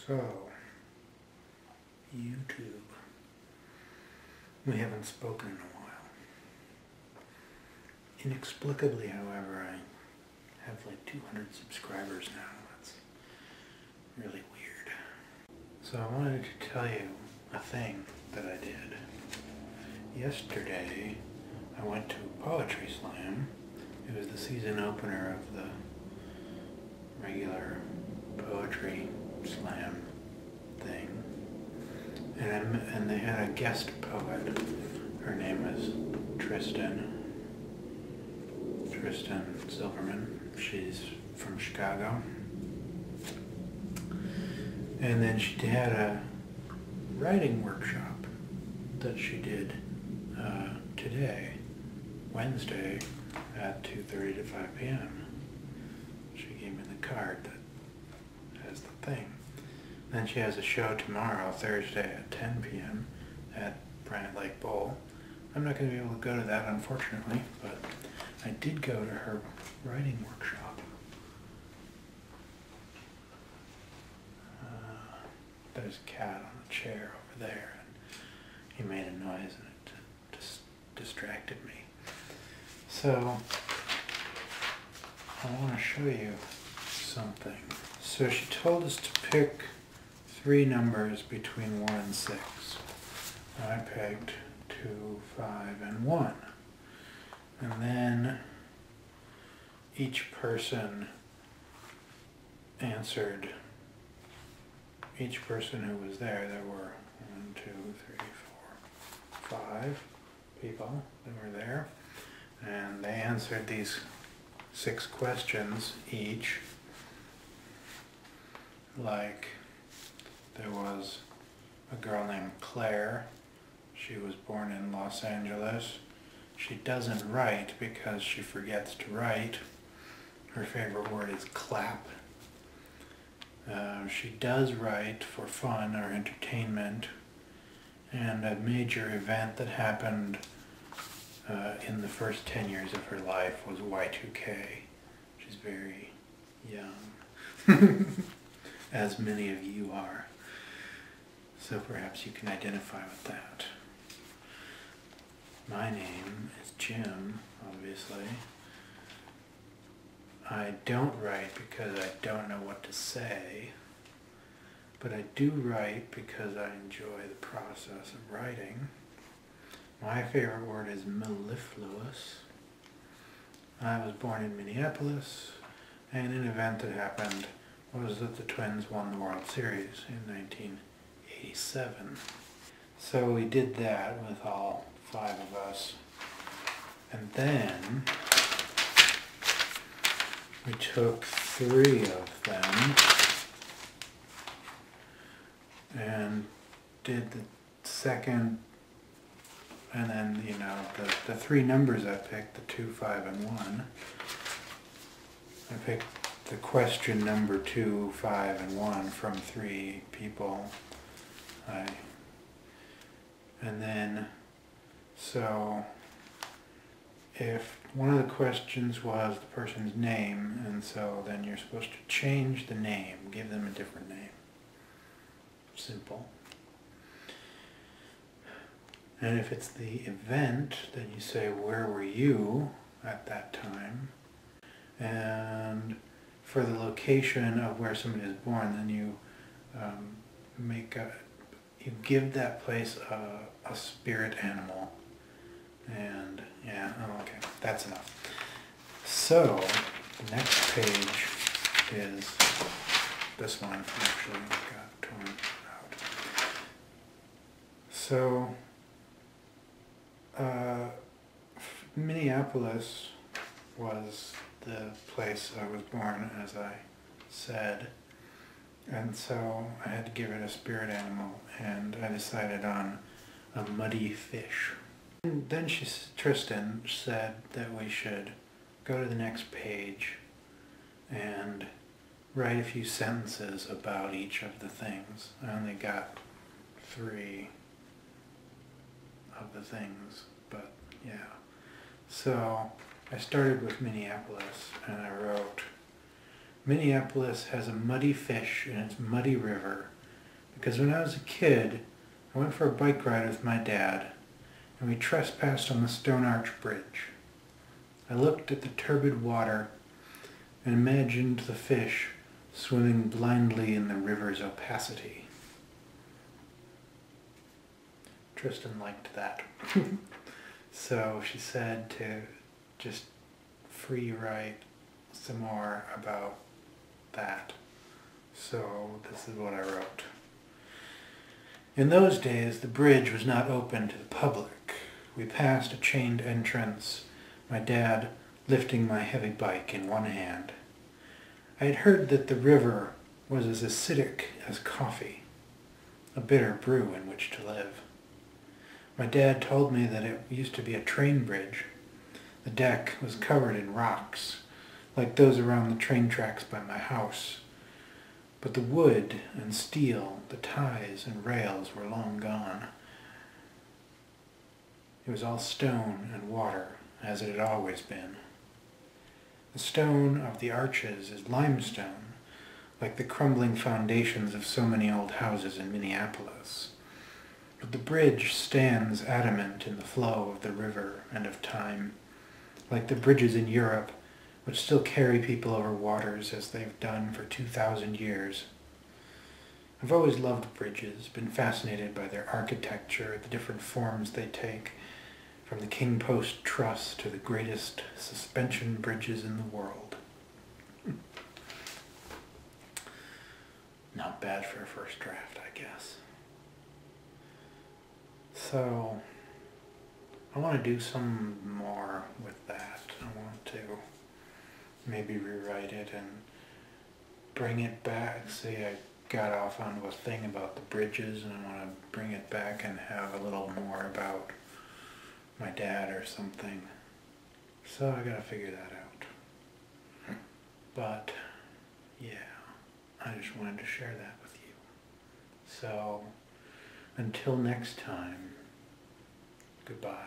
So, YouTube. We haven't spoken in a while. Inexplicably, however, I have like 200 subscribers now. That's really weird. So I wanted to tell you a thing that I did. Yesterday, I went to Poetry Slam. It was the season opener of the regular Poetry Slam thing. And they had a guest poet. Her name is Tristan Silverman. She's from Chicago. And then she had a writing workshop that she did today, Wednesday, at 2:30 to 5 p.m. She gave me the card that has the thing. Then she has a show tomorrow, Thursday, at 10 p.m. at Granite Lake Bowl. I'm not going to be able to go to that, unfortunately, but I did go to her writing workshop. There's a cat on the chair over there, and he made a noise and it just distracted me. So, I want to show you something. So she told us to pick 3 numbers between 1 and 6. I picked 2, 5, and 1. And then each person answered, each person who was there were 1, 2, 3, 4, 5 people that were there. And they answered these 6 questions each. Like, there was a girl named Claire. She was born in Los Angeles. She doesn't write because she forgets to write. Her favorite word is clap. She does write for fun or entertainment. And a major event that happened in the first 10 years of her life was Y2K. She's very young, as many of you are. So perhaps you can identify with that. My name is Jim, obviously. I don't write because I don't know what to say, but I do write because I enjoy the process of writing. My favorite word is mellifluous. I was born in Minneapolis, and an event that happened was that the Twins won the World Series in 1987. So we did that with all 5 of us. And then we took 3 of them and did the second, and then, you know, the 3 numbers I picked, the 2, 5, and 1. I picked the question number 2, 5, and 1 from 3 people. And then, so if one of the questions was the person's name, and so then you're supposed to change the name, give them a different name. Simple. And if it's the event, then you say, where were you at that time? And for the location of where somebody is born, then you you give that place a spirit animal. And yeah, oh, okay, that's enough. So the next page is this one. Actually got torn out. So Minneapolis was the place I was born, as I said, and so I had to give it a spirit animal, and I decided on a muddy fish. And then Tristan said that we should go to the next page and write a few sentences about each of the things. I only got 3 of the things, but yeah. So I started with Minneapolis, and I wrote, Minneapolis has a muddy fish in its muddy river because when I was a kid, I went for a bike ride with my dad, and we trespassed on the Stone Arch Bridge. I looked at the turbid water and imagined the fish swimming blindly in the river's opacity. Tristan liked that. So she said to just free write some more about that. So this is what I wrote. In those days, the bridge was not open to the public. We passed a chained entrance, my dad lifting my heavy bike in one hand. I had heard that the river was as acidic as coffee, a bitter brew in which to live. My dad told me that it used to be a train bridge. The deck was covered in rocks, like those around the train tracks by my house. But the wood and steel, the ties and rails were long gone. It was all stone and water, as it had always been. The stone of the arches is limestone, like the crumbling foundations of so many old houses in Minneapolis. But the bridge stands adamant in the flow of the river and of time, like the bridges in Europe, which still carry people over waters as they've done for 2,000 years. I've always loved bridges, been fascinated by their architecture, the different forms they take, from the King Post Truss to the greatest suspension bridges in the world. Not bad for a first draft, I guess. So, I want to do some more with that. I want to maybe rewrite it and bring it back. See, I got off onto a thing about the bridges, and I want to bring it back and have a little more about my dad or something. So I gotta figure that out. But yeah, I just wanted to share that with you. So until next time, goodbye.